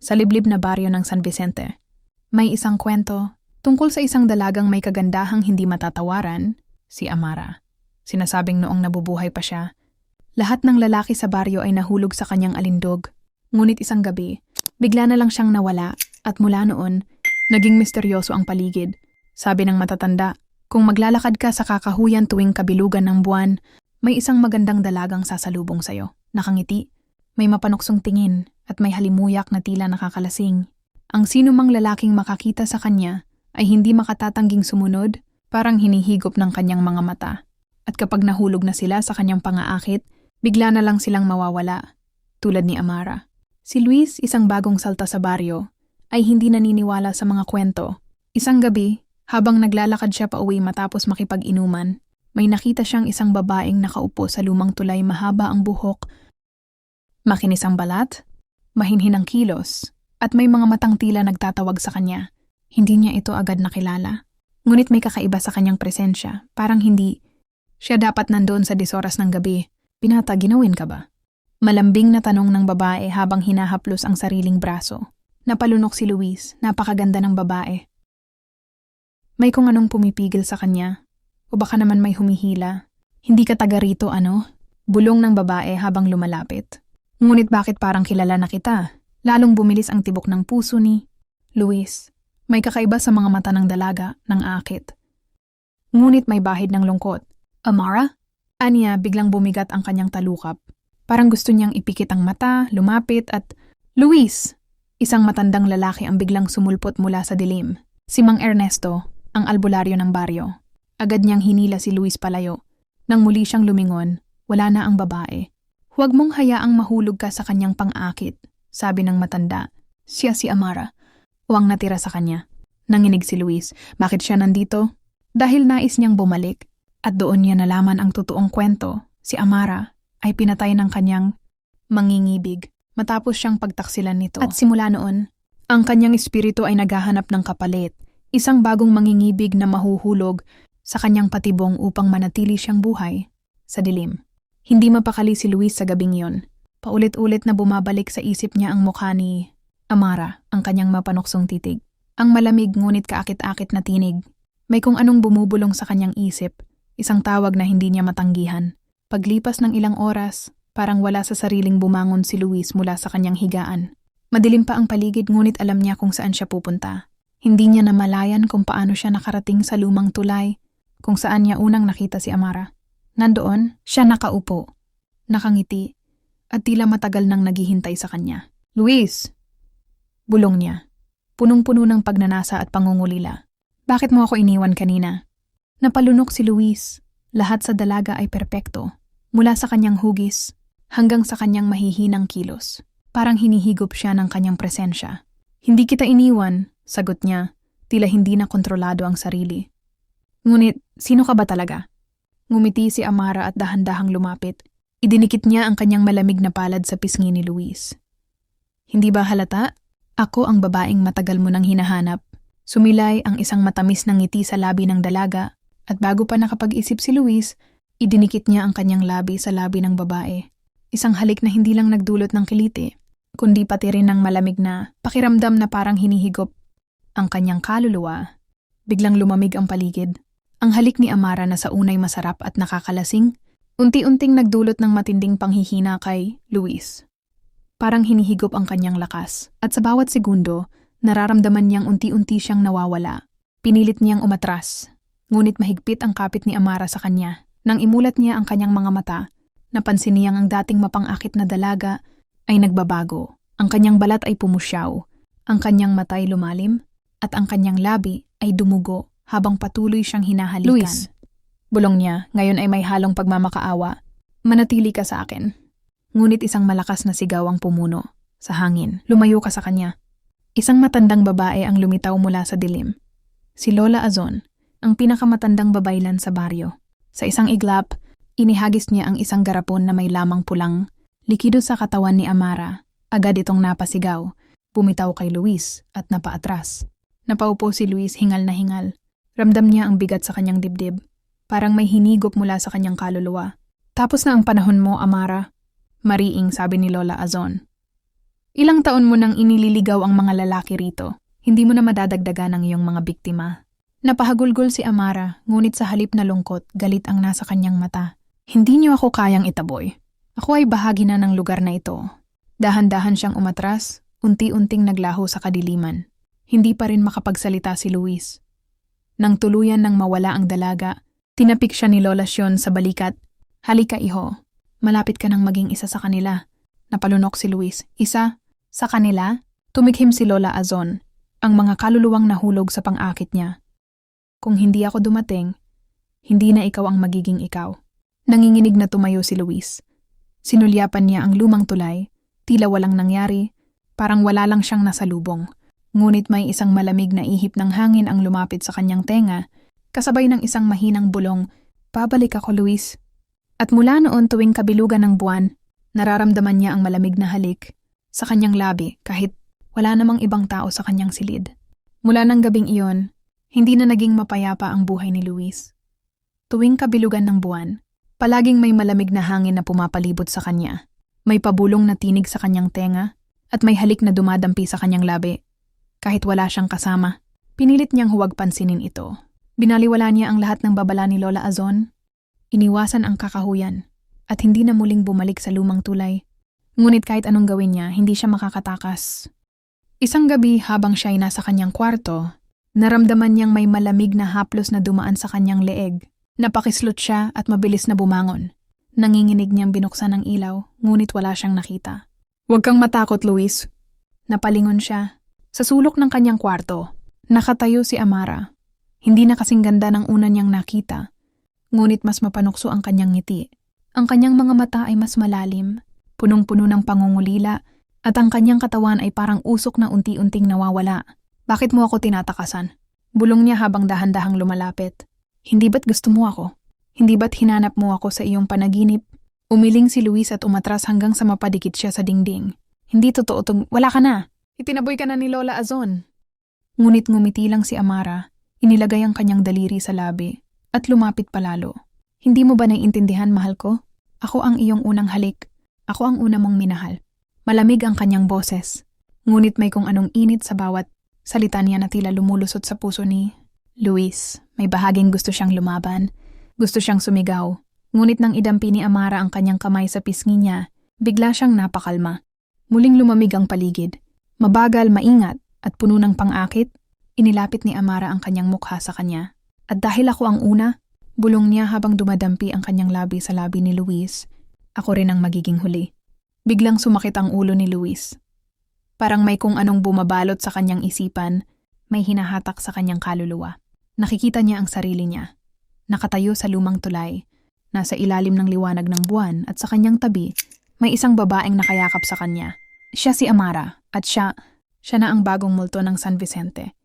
sa liblib na baryo ng San Vicente. May isang kwento tungkol sa isang dalagang may kagandahang hindi matatawaran, si Amara. Sinasabing noong nabubuhay pa siya, lahat ng lalaki sa baryo ay nahulog sa kanyang alindog. Ngunit isang gabi, bigla na lang siyang nawala at mula noon, naging misteryoso ang paligid. Sabi ng matatanda, kung maglalakad ka sa kakahuyan tuwing kabilugan ng buwan, may isang magandang dalagang sasalubong sa'yo. Nakangiti, may mapanuksong tingin at may halimuyak na tila nakakalasing. Ang sino mang lalaking makakita sa kanya ay hindi makatatangging sumunod, parang hinihigop ng kanyang mga mata. At kapag nahulog na sila sa kanyang pangaakit, bigla na lang silang mawawala, tulad ni Amara. Si Luis, isang bagong salta sa baryo, ay hindi naniniwala sa mga kwento. Isang gabi, habang naglalakad siya pauwi matapos makipag-inuman, may nakita siyang isang babaeng nakaupo sa lumang tulay, mahaba ang buhok, makinis ang balat, mahinhin ang kilos, at may mga matang tila nagtatawag sa kanya. Hindi niya ito agad nakilala. Ngunit may kakaiba sa kanyang presensya, parang hindi siya dapat nandoon sa 10 oras ng gabi. Binata, ginawin ka ba? Malambing na tanong ng babae habang hinahaplos ang sariling braso. Napalunok si Luis, napakaganda ng babae. May kung anong pumipigil sa kanya, o baka naman may humihila. Hindi ka taga rito, ano? Bulong ng babae habang lumalapit. Ngunit bakit parang kilala na kita? Lalong bumilis ang tibok ng puso ni Luis. May kakaiba sa mga mata ng dalaga, ng akit. Ngunit may bahid ng lungkot. Amara? Anya, biglang bumigat ang kanyang talukap. Parang gusto niyang ipikit ang mata, lumapit at... Luis! Isang matandang lalaki ang biglang sumulpot mula sa dilim. Si Mang Ernesto, ang albularyo ng baryo. Agad niyang hinila si Luis palayo. Nang muli siyang lumingon, wala na ang babae. Huwag mong hayaang mahulog ka sa kanyang pang-akit, sabi ng matanda. Siya si Amara. O ang natira sa kanya. Nanginig si Luis. Bakit siya nandito? Dahil nais niyang bumalik. At doon niya nalaman ang totoong kwento. Si Amara ay pinatay ng kanyang mangingibig matapos siyang pagtaksilan nito. At simula noon, ang kanyang espiritu ay naghahanap ng kapalit. Isang bagong mangingibig na mahuhulog sa kanyang patibong upang manatili siyang buhay sa dilim. Hindi mapakali si Luis sa gabing yon. Paulit-ulit na bumabalik sa isip niya ang mukha ni Amara, ang kanyang mapanuksong titig. Ang malamig ngunit kaakit-akit na tinig. May kung anong bumubulong sa kanyang isip, isang tawag na hindi niya matanggihan. Paglipas ng ilang oras, parang wala sa sariling bumangon si Luis mula sa kanyang higaan. Madilim pa ang paligid ngunit alam niya kung saan siya pupunta. Hindi niya namalayan kung paano siya nakarating sa lumang tulay, kung saan niya unang nakita si Amara. Nandoon, siya nakaupo, nakangiti, at tila matagal nang naghihintay sa kanya. Luis! Bulong niya, punong-puno ng pagnanasa at pangungulila. Bakit mo ako iniwan kanina? Napalunok si Luis. Lahat sa dalaga ay perpekto, mula sa kanyang hugis hanggang sa kanyang mahihinang kilos. Parang hinihigop siya ng kanyang presensya. Hindi kita iniwan, sagot niya, tila hindi na kontrolado ang sarili. Ngunit, sino ka ba talaga? Ngumiti si Amara at dahan-dahang lumapit. Idinikit niya ang kanyang malamig na palad sa pisngi ni Luis. Hindi ba halata? Ako ang babaeng matagal mo nang hinahanap. Sumilay ang isang matamis na ngiti sa labi ng dalaga. At bago pa nakapag-isip si Luis, idinikit niya ang kanyang labi sa labi ng babae. Isang halik na hindi lang nagdulot ng kiliti, kundi pati rin ng malamig na pakiramdam na parang hinihigop ang kanyang kaluluwa. Biglang lumamig ang paligid. Ang halik ni Amara na sa unay masarap at nakakalasing, unti-unting nagdulot ng matinding panghihina kay Luis. Parang hinihigop ang kanyang lakas, at sa bawat segundo, nararamdaman niyang unti-unti siyang nawawala. Pinilit niyang umatras. Ngunit mahigpit ang kapit ni Amara sa kanya. Nang imulat niya ang kanyang mga mata, napansin niyang ang dating mapang-akit na dalaga ay nagbabago. Ang kanyang balat ay pumusyaw, ang kanyang mata ay lumalim, at ang kanyang labi ay dumugo habang patuloy siyang hinahalikan. Luis, bulong niya, ngayon ay may halong pagmamakaawa. Manatili ka sa akin. Ngunit isang malakas na sigaw ang pumuno sa hangin. Lumayo ka sa kanya. Isang matandang babae ang lumitaw mula sa dilim. Si Lola Azon, ang pinakamatandang babaylan sa baryo. Sa isang iglap, inihagis niya ang isang garapon na may lamang pulang, likido sa katawan ni Amara. Agad itong napasigaw, bumitaw kay Luis at napaatras. Napaupo si Luis hingal na hingal. Ramdam niya ang bigat sa kanyang dibdib. Parang may hinigop mula sa kanyang kaluluwa. Tapos na ang panahon mo, Amara. Mariing sabi ni Lola Azon. Ilang taon mo nang inililigaw ang mga lalaki rito. Hindi mo na madadagdagan ang iyong mga biktima. Napahagulgol si Amara, ngunit sa halip na lungkot, galit ang nasa kanyang mata. Hindi niyo ako kayang itaboy. Ako ay bahagi na ng lugar na ito. Dahan-dahan siyang umatras, unti-unting naglaho sa kadiliman. Hindi pa rin makapagsalita si Luis. Nang tuluyan nang mawala ang dalaga, tinapik siya ni Lola Sion sa balikat. Halika iho, malapit ka nang maging isa sa kanila. Napalunok si Luis. Isa? Sa kanila? Tumikhim si Lola Azon, ang mga kaluluwang nahulog sa pang-akit niya. Kung hindi ako dumating, hindi na ikaw ang magiging ikaw. Nanginginig na tumayo si Luis. Sinulyapan niya ang lumang tulay, tila walang nangyari, parang wala lang siyang nasalubong. Ngunit may isang malamig na ihip ng hangin ang lumapit sa kanyang tenga, kasabay ng isang mahinang bulong, "Pabalik ako, Luis." At mula noon tuwing kabilugan ng buwan, nararamdaman niya ang malamig na halik sa kanyang labi kahit wala namang ibang tao sa kanyang silid. Mula ng gabing iyon, hindi na naging mapayapa ang buhay ni Luis. Tuwing kabilugan ng buwan, palaging may malamig na hangin na pumapalibot sa kanya. May pabulong na tinig sa kanyang tenga at may halik na dumadampi sa kanyang labi. Kahit wala siyang kasama, pinilit niyang huwag pansinin ito. Binaliwala niya ang lahat ng babala ni Lola Azon. Iniwasan ang kakahuyan at hindi na muling bumalik sa lumang tulay. Ngunit kahit anong gawin niya, hindi siya makakatakas. Isang gabi habang siya ay nasa kanyang kwarto, naramdaman niyang may malamig na haplos na dumaan sa kanyang leeg. Napakislot siya at mabilis na bumangon. Nanginginig niyang binuksan ang ilaw, ngunit wala siyang nakita. "Huwag kang matakot, Luis." Napalingon siya. Sa sulok ng kanyang kwarto, nakatayo si Amara. Hindi na kasing ganda ng una niyang nakita, ngunit mas mapanukso ang kanyang ngiti. Ang kanyang mga mata ay mas malalim, punong-puno ng pangungulila, at ang kanyang katawan ay parang usok na unti-unting nawawala. "Bakit mo ako tinatakasan?" Bulong niya habang dahan-dahang lumalapit. "Hindi ba't gusto mo ako? Hindi ba't hinanap mo ako sa iyong panaginip?" Umiling si Luis at umatras hanggang sa mapadikit siya sa dingding. "Hindi totoo tong wala ka na. Itinaboy ka na ni Lola Azon." Ngunit ngumiti lang si Amara, inilagay ang kanyang daliri sa labi, at lumapit palalo. "Hindi mo ba naiintindihan, mahal ko? Ako ang iyong unang halik. Ako ang una mong minahal." Malamig ang kanyang boses, ngunit may kung anong init sa bawat salita niya na tila lumulusot sa puso ni Luis. May bahaging gusto siyang lumaban, gusto siyang sumigaw, ngunit nang idampi ni Amara ang kanyang kamay sa pisngi niya, bigla siyang napakalma. Muling lumamig ang paligid. Mabagal, maingat, at puno ng pang-akit, inilapit ni Amara ang kanyang mukha sa kanya. "At dahil ako ang una," bulong niya habang dumadampi ang kanyang labi sa labi ni Luis, "ako rin ang magiging huli." Biglang sumakit ang ulo ni Luis. Parang may kung anong bumabalot sa kanyang isipan, may hinahatak sa kanyang kaluluwa. Nakikita niya ang sarili niya. Nakatayo sa lumang tulay, nasa ilalim ng liwanag ng buwan, at sa kanyang tabi, may isang babaeng nakayakap sa kanya. Siya si Amara, at siya na ang bagong multo ng San Vicente.